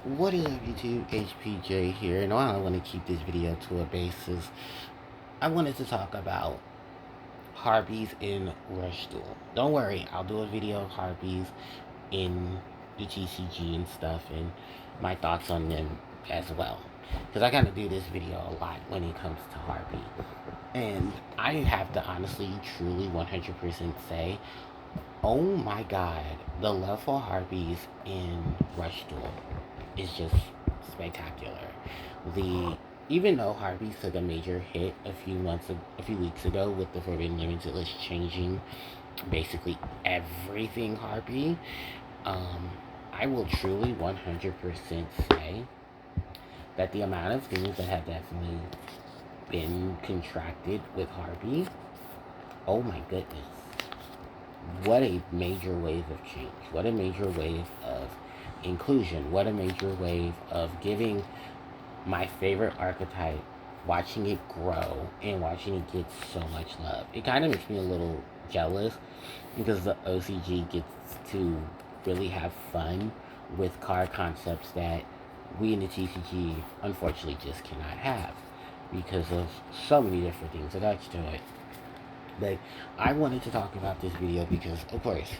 What is up, YouTube? HPJ here, and I want to keep this video to a basis. I wanted to talk about Harpies in Rush Duel. Don't worry, I'll do a video of Harpies in the TCG and stuff, and my thoughts on them as well. Because I kind of do this video a lot when it comes to Harpy. And I have to honestly, truly, 100% say, oh my god, the love for Harpies in Rush Duel is just spectacular. The Even though Harpies took a major hit a few weeks ago with the Forbidden Limited list changing basically everything Harpy, um, I will truly 100% say that the amount of things that have definitely been contracted with Harpy, oh my goodness, what a major wave of change. What a major wave of inclusion. What a major wave of giving my favorite archetype, watching it grow and watching it get so much love. It kind of makes me a little jealous because the OCG gets to really have fun with card concepts that we in the TCG unfortunately just cannot have because of so many different things attached to it. But I wanted to talk about this video because, of course,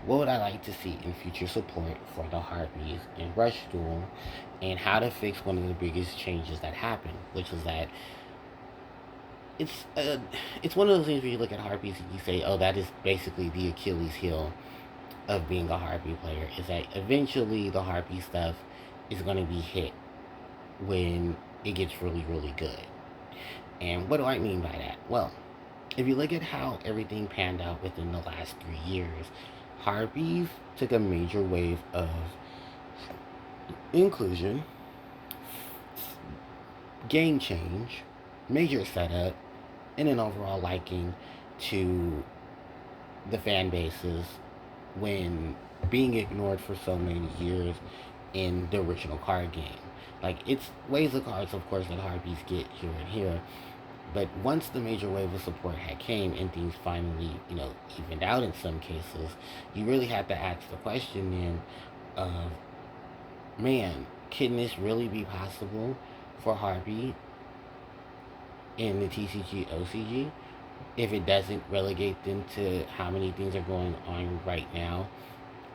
what would I like to see in future support for the Harpies in Rush Duel, and how to fix one of the biggest changes that happened, which was that it's one of those things where you look at Harpies and you say, oh, that is basically the Achilles heel of being a Harpy player, is that eventually the Harpy stuff is going to be hit when it gets really, really good. And what do I mean by that? Well, if you look at how everything panned out within the last 3 years, Harpies took a major wave of inclusion, game change, major setup, and an overall liking to the fan bases when being ignored for so many years in the original card game. Like, it's waves of cards, of course, that Harpies get here and here, but once the major wave of support had came and things finally, evened out in some cases, you really had to ask the question then of, man, can this really be possible for Harpy in the TCG OCG if it doesn't relegate them to how many things are going on right now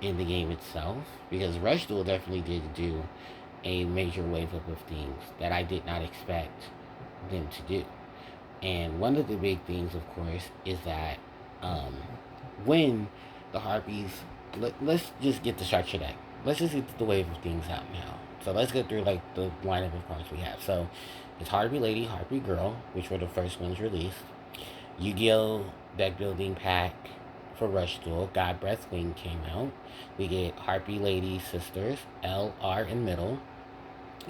in the game itself? Because Rush Duel definitely did do a major wave up of things that I did not expect them to do. And one of the big things, of course, is that when the Harpies, let's just get the structure deck. Let's just get the wave of things out now. So let's go through like the lineup of cards we have. So it's Harpy Lady, Harpy Girl, which were the first ones released. Yu-Gi-Oh! Deck building pack for Rush Duel. God Breath Wing came out. We get Harpy Lady Sisters, L, R, and middle.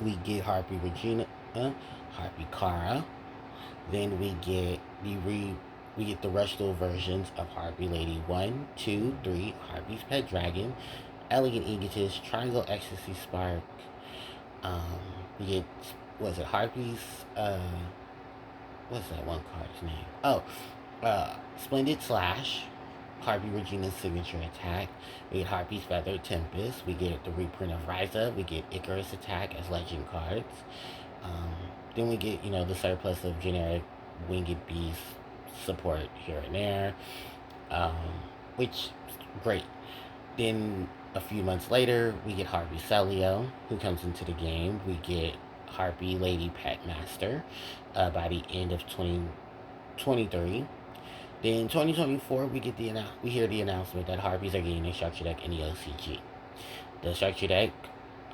We get Harpy Regina, Harpy Kara. Then we get the Rush Duel versions of Harpy Lady 1, 2, 3, Harpy's Pet Dragon, Elegant Egotist, Triangle Ecstasy Spark. We get, Harpy's, what's that one card's name? Oh, Splendid Slash, Harpy Regina's signature attack. We get Harpy's Feather Tempest. We get the reprint of Ryza. We get Icarus Attack as legend cards. Then we get, the surplus of generic Winged Beast support here and there, which, great. Then a few months later, we get Harpy Celio, who comes into the game. We get Harpy Lady Pet Master by the end of 2023. Then 2024, we hear the announcement that Harpies are getting a structure deck in the OCG. The structure deck,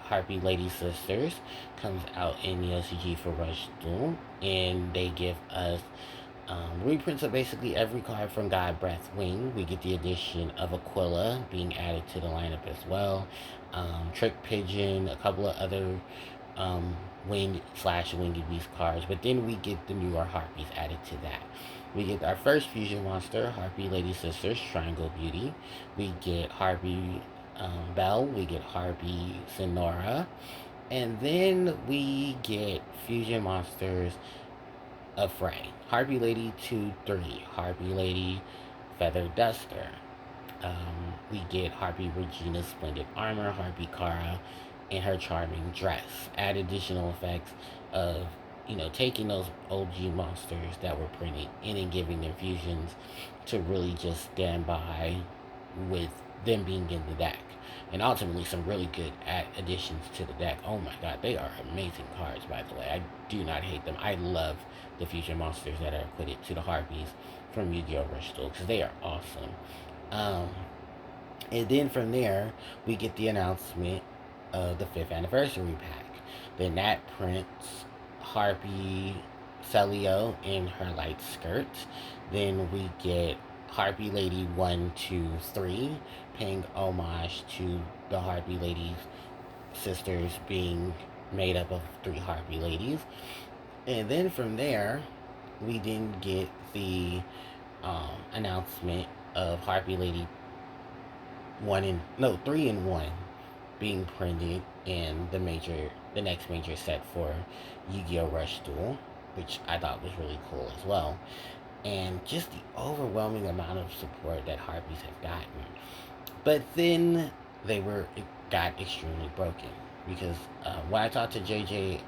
Harpy Lady Sisters, comes out in the OCG for Rush Duel, and they give us reprints of basically every card from God Breath Wing. We get the addition of Aquila being added to the lineup as well. Trick Pigeon, a couple of other Winged Beast cards, but then we get the newer Harpies added to that. We get our first fusion monster, Harpy Lady Sisters, Triangle Beauty. We get Harpy Belle, we get Harpy Sonora, and then we get fusion monsters of Fray. Harpy Lady 2, 3, Harpy Lady Feather Duster. We get Harpy Regina's Splendid Armor, Harpy Kara, in her charming dress. Add additional effects of, taking those OG monsters that were printed and then giving them fusions to really just stand by with them being in the deck. And ultimately, some really good additions to the deck. Oh my god, they are amazing cards, by the way. I do not hate them. I love the fusion monsters that are equipped to the Harpies from Yu-Gi-Oh! Rush Duel because they are awesome. Um, and then from there, we get the announcement of the 5th anniversary pack. Then that prints Harpie Celio in her light skirt. Then we get Harpie Lady 1, 2, 3, paying homage to the Harpie Ladies sisters being made up of 3 Harpie Ladies. And then from there, we then get the announcement of Harpie Lady 3 and 1 being printed in the next major set for Yu-Gi-Oh! Rush Duel, which I thought was really cool as well. And just the overwhelming amount of support that Harpies have gotten. But then it got extremely broken because when I talked to JJ,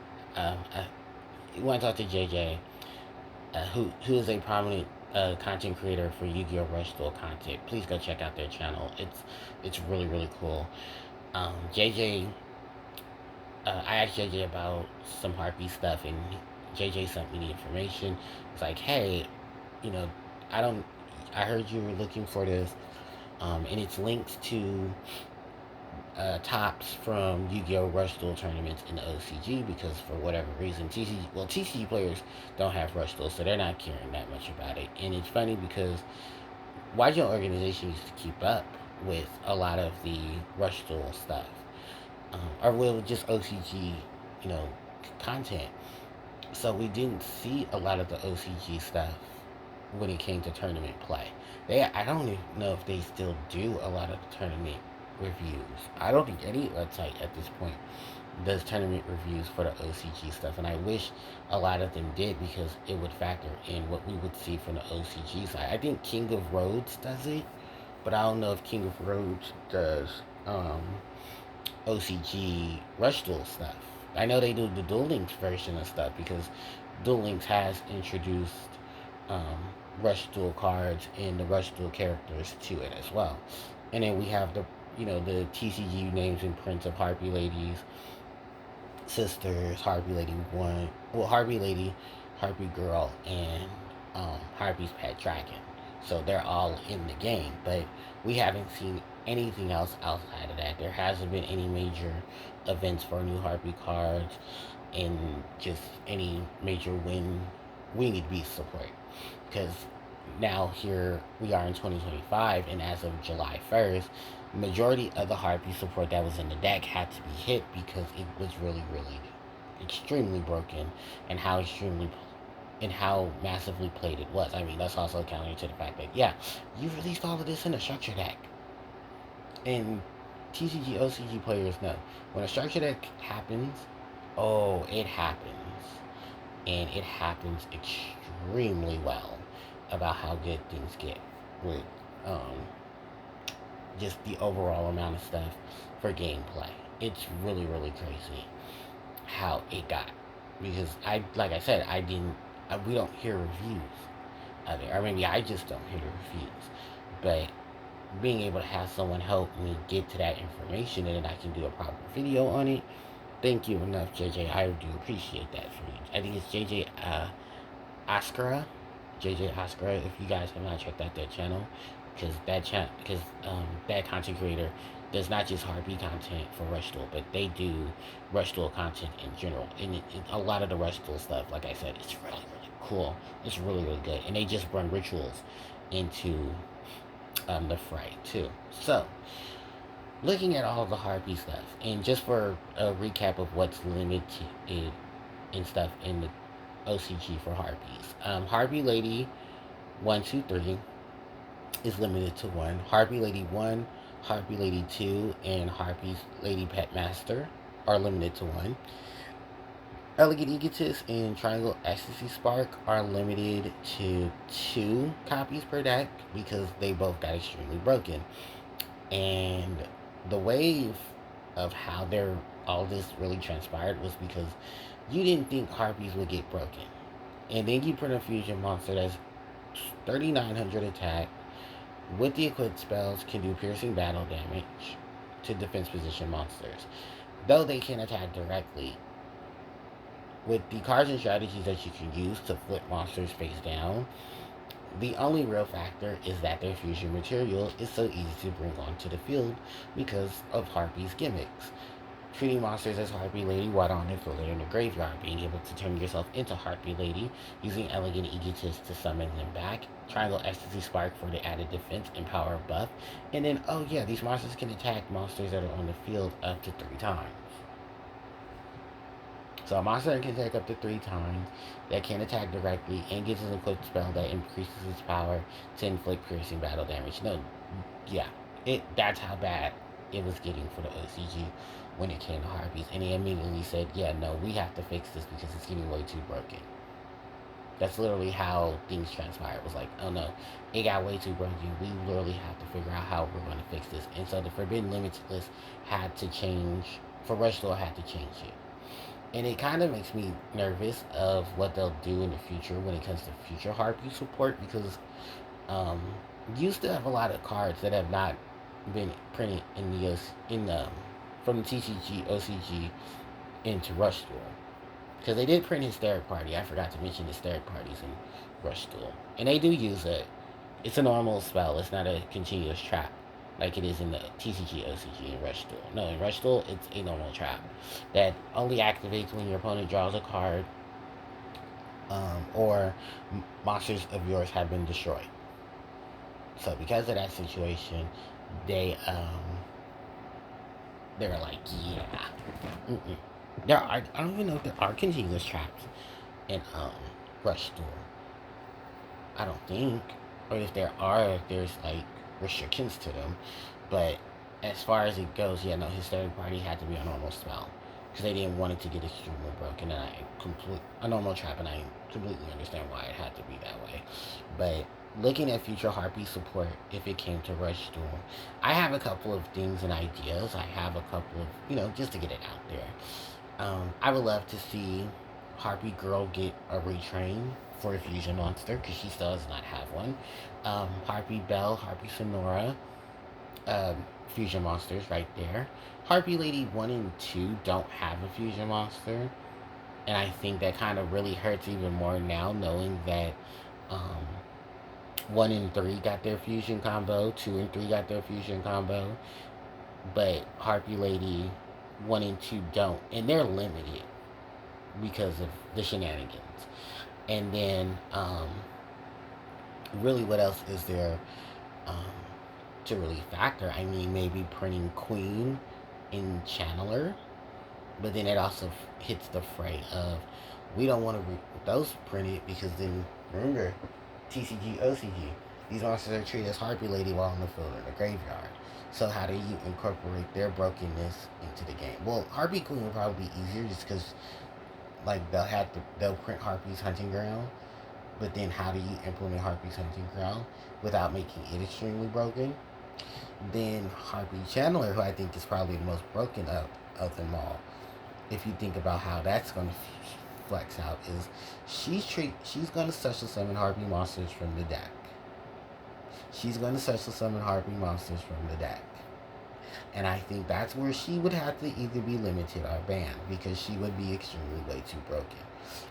who is a prominent content creator for Yu-Gi-Oh! Rush Duel content, please go check out their channel. It's really really cool. JJ, I asked JJ about some Harpy stuff, and JJ sent me the information. It's like, hey, you know, I heard you were looking for this, and it's links to tops from Yu-Gi-Oh! Rush Duel tournaments in the OCG because for whatever reason, TCG players don't have Rush Duel, so they're not caring that much about it. And it's funny because YGO organization used to keep up with a lot of the Rush Duel stuff, or with just OCG, content. So we didn't see a lot of the OCG stuff when it came to tournament play. I don't even know if they still do a lot of the tournament reviews. I don't think any website at this point does tournament reviews for the OCG stuff, and I wish a lot of them did because it would factor in what we would see from the OCG side. I think King of Roads does it, but I don't know if King of Roads does OCG Rush Duel stuff. I know they do the Duel Links version of stuff because Duel Links has introduced um, Rush Duel cards and the Rush Duel characters to it as well. And then we have the TCG names and prints of Harpie Ladies, Sisters, Harpie Lady 1, Harpie Lady, Harpie Girl, and Harpie's Pet Dragon. So they're all in the game, but we haven't seen anything else outside of that. There hasn't been any major events for new Harpie cards and just any major Winged Beast support. Because now here we are in 2025, and as of July 1st, majority of the Harpie support that was in the deck had to be hit because it was really, really extremely broken, and how massively played it was. I mean, that's also counter to the fact that, yeah, you released all of this in a structure deck. And TCG, OCG players know when a structure deck happens, oh, it happens. And it happens extremely well about how good things get with just the overall amount of stuff for gameplay. It's really, really crazy how it got. Because like I said, we don't hear reviews of it, or maybe I just don't hear the reviews. But being able to have someone help me get to that information and then I can do a proper video on it, thank you enough, JJ. I do appreciate that for you. I think it's JJ Oscara. JJ Oscara, if you guys have not checked out that channel, because that content creator does not just Harpie content for Rush Duel, but they do Rush Duel content in general. And a lot of the Rush Duel stuff, like I said, it's really, really cool. It's really, really good. And they just run rituals into the fray, too. So, looking at all the Harpie stuff, and just for a recap of what's limited and stuff in the OCG for Harpies. Harpie Lady 1, 2, 3 is limited to 1. Harpie Lady 1, Harpie Lady 2, and Harpie's Lady Pet Master are limited to 1. Elegant Egotist and Triangle Ecstasy Spark are limited to 2 copies per deck because they both got extremely broken. And the wave of how they're all this really transpired was because you didn't think Harpies would get broken. And then you print a fusion monster that's 3,900 attack with the equipped spells, can do piercing battle damage to defense position monsters. Though they can attack directly, with the cards and strategies that you can use to flip monsters face down, the only real factor is that their fusion material is so easy to bring onto the field because of Harpie's gimmicks. Treating monsters as Harpie Lady while on their field in the graveyard, being able to turn yourself into Harpie Lady, using Elegant Egotist to summon them back, Triangle Ecstasy Spark for the added defense and power buff, and then, oh yeah, these monsters can attack monsters that are on the field up to 3 times. So a monster that can attack up to 3 times, that can attack directly, and gets an equipped spell that increases its power to inflict piercing battle damage. No, yeah, that's how bad it was getting for the OCG when it came to Harpies. And they immediately said, yeah, no, we have to fix this because it's getting way too broken. That's literally how things transpired. It was like, oh no, it got way too broken. We literally have to figure out how we're going to fix this. And so the Forbidden Limits list had to change. For Rush Duel, had to change it. And it kind of makes me nervous of what they'll do in the future when it comes to future Harpy support, because um, you still have a lot of cards that have not been printed in from the TCG OCG into Rush Duel, because they did print Hysteric Party. I forgot to mention Hysteric Parties in Rush Duel, and they do use it. It's a normal spell. It's not a continuous trap like it is in the TCG, OCG, and Rush Duel. No, in Rush Duel, it's a normal trap that only activates when your opponent draws a card, or monsters of yours have been destroyed. So because of that situation, they they're like, yeah, there are. I don't even know if there are continuous traps in Rush Duel. I don't think, or if there are, there's like restrictions to them. But as far as it goes, yeah, no, Hysteric Party had to be a normal spell because they didn't want it to get extremely broken, and a normal trap, and I completely understand why it had to be that way. But looking at future Harpy support, if it came to Rush Duel, I have a couple of things and ideas. I have a couple of, just to get it out there. I would love to see Harpy Girl get a retrain for a fusion monster because she still does not have one. Harpy Belle, Harpy Sonora, fusion monsters right there. Harpie Lady 1 and 2 don't have a fusion monster, and I think that kind of really hurts even more now, knowing that 1 and 3 got their fusion combo, 2 and 3 got their fusion combo, but Harpie Lady 1 and 2 don't, and they're limited because of the shenanigans. And then, really, what else is there to really factor? I mean, maybe printing Queen in Channeler, but then it also hits the fray of, we don't want to those printed because then, remember, TCG, OCG, these monsters are treated as Harpie Lady while on the field in the graveyard. So how do you incorporate their brokenness into the game? Well, Harpie Queen will probably be easier just because, like, they'll print Harpie's Hunting Ground, but then how do you implement Harpie's Hunting Ground without making it extremely broken? Then Harpie Channeler, who I think is probably the most broken of them all, if you think about how that's going to flex out, is she's going to special summon Harpie monsters from the deck. She's going to special summon Harpie monsters from the deck. And I think that's where she would have to either be limited or banned, because she would be extremely way too broken.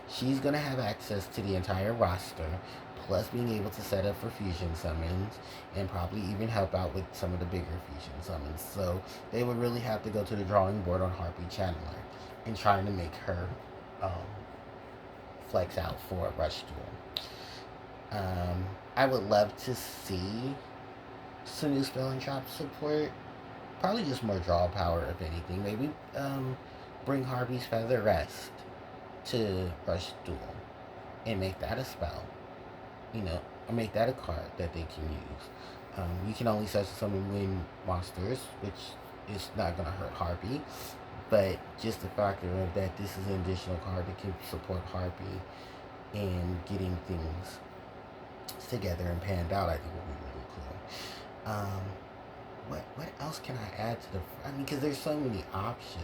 She's going to have access to the entire roster, plus being able to set up for fusion summons, and probably even help out with some of the bigger fusion summons. So they would really have to go to the drawing board on Harpie Channeler and trying to make her flex out for Rush Duel. I would love to see some new spell and trap support. Probably just more draw power, if anything. Maybe bring Harpie's Feather Rest to Rush Duel and make that a spell. Or make that a card that they can use. You can only such summon win monsters, which is not going to hurt Harpie. But just the factor of that this is an additional card that can support Harpie and getting things together and panned out, I think would be really cool. What else can I add to because there's so many options.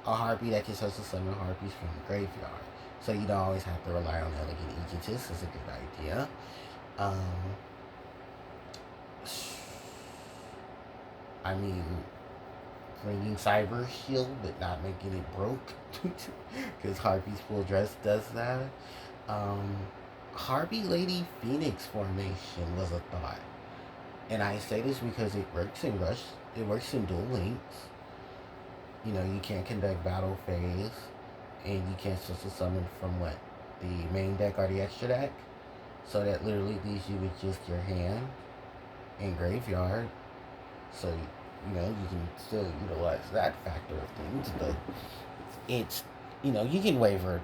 a Harpie that can social summon Harpies from the graveyard. So you don't always have to rely on Elegant Egotist. It's a good idea. Um, I mean, bringing Cyber Shield but not making it broke. Because Harpie's full dress does that. Um, Harpie Lady Phoenix formation was a thought. And I say this because it works in Rush. It works in Duel Links. You know, you can't conduct battle phase. And you can't social summon from what? The main deck or the extra deck. So that literally leaves you with just your hand and graveyard. So, you know, you can still utilize that factor of things. But it's, you know, you can waver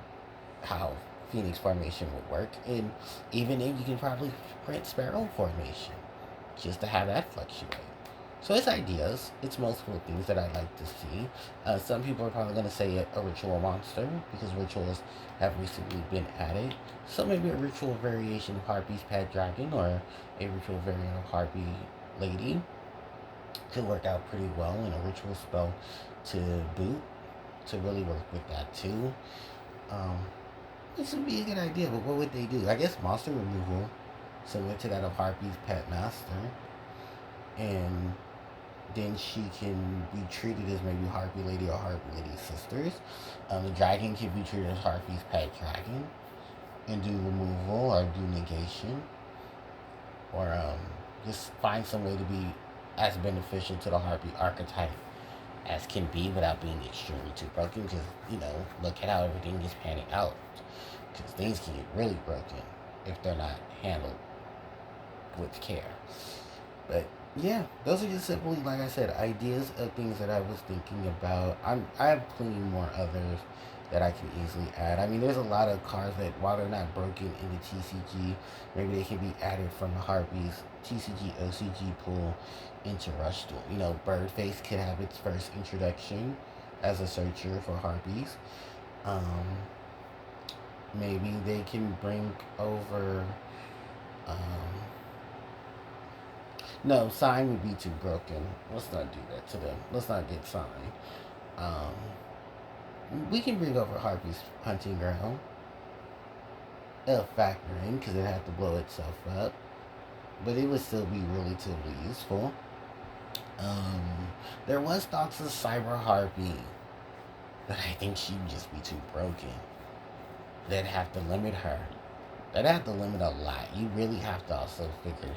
how Phoenix formation would work. And even if you can probably print Sparrow formation just to have that fluctuate. So it's ideas. It's multiple things that I'd like to see. Some people are probably going to say a ritual monster because rituals have recently been added. So maybe a ritual variation of Harpie's Pet Dragon or a ritual variant of Harpie Lady could work out pretty well, and a ritual spell to boot to really work with that too. This would be a good idea, but what would they do? I guess monster removal, similar to that of Harpie's Pet Master. And then she can be treated as maybe Harpie Lady or Harpie Lady Sisters. The dragon can be treated as Harpie's Pet Dragon and do removal or do negation. Or just find some way to be as beneficial to the Harpie archetype as can be without being extremely too broken. Because, you know, look at how everything is panning out. Because things can get really broken if they're not handled with care. But yeah, those are just simply, like I said, ideas of things that I was thinking about. I have plenty more others that I can easily add. I mean, there's a lot of cards that, while they're not broken in the TCG, maybe they can be added from the Harpies TCG OCG pool into Rush Duel. You know, Birdface could have its first introduction as a searcher for Harpies. Maybe they can bring over. No, Sign would be too broken. Let's not do that to them. Let's not get Sign. We can bring over Harpie's Hunting Ground. It'll factor in because it had to blow itself up. But it would still be relatively useful. There was thoughts of Cyber Harpie. But I think she'd just be too broken. They'd have to limit her. They'd have to limit a lot. You really have to also figure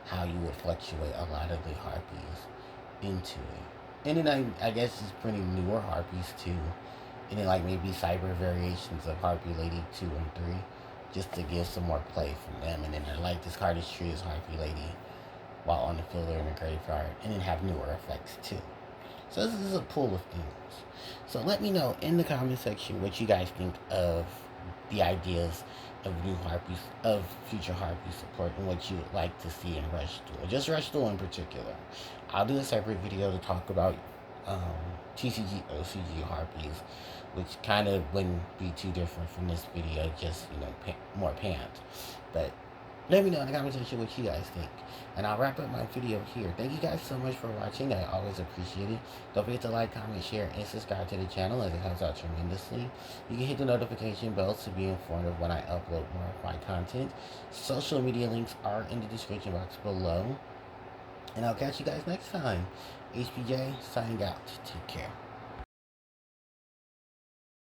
how you would fluctuate a lot of the Harpies into it. And then I guess just printing newer Harpies too. And then like maybe cyber variations of Harpie Lady 2 and 3. Just to give some more play from them. And then they're like, this card is treated as Harpie Lady while on the field or in the graveyard. And then have newer effects too. So this is a pool of things. So let me know in the comment section what you guys think of the ideas of new Harpies, of future Harpie support, and what you would like to see in Rush Duel. Just Rush Duel in particular. I'll do a separate video to talk about TCG OCG Harpies, which kind of wouldn't be too different from this video, just, you know, more pants. But let me know in the comment section what you guys think. And I'll wrap up my video here. Thank you guys so much for watching. I always appreciate it. Don't forget to like, comment, share, and subscribe to the channel as it helps out tremendously. You can hit the notification bell to be informed of when I upload more of my content. Social media links are in the description box below. And I'll catch you guys next time. HPJ signing out. Take care.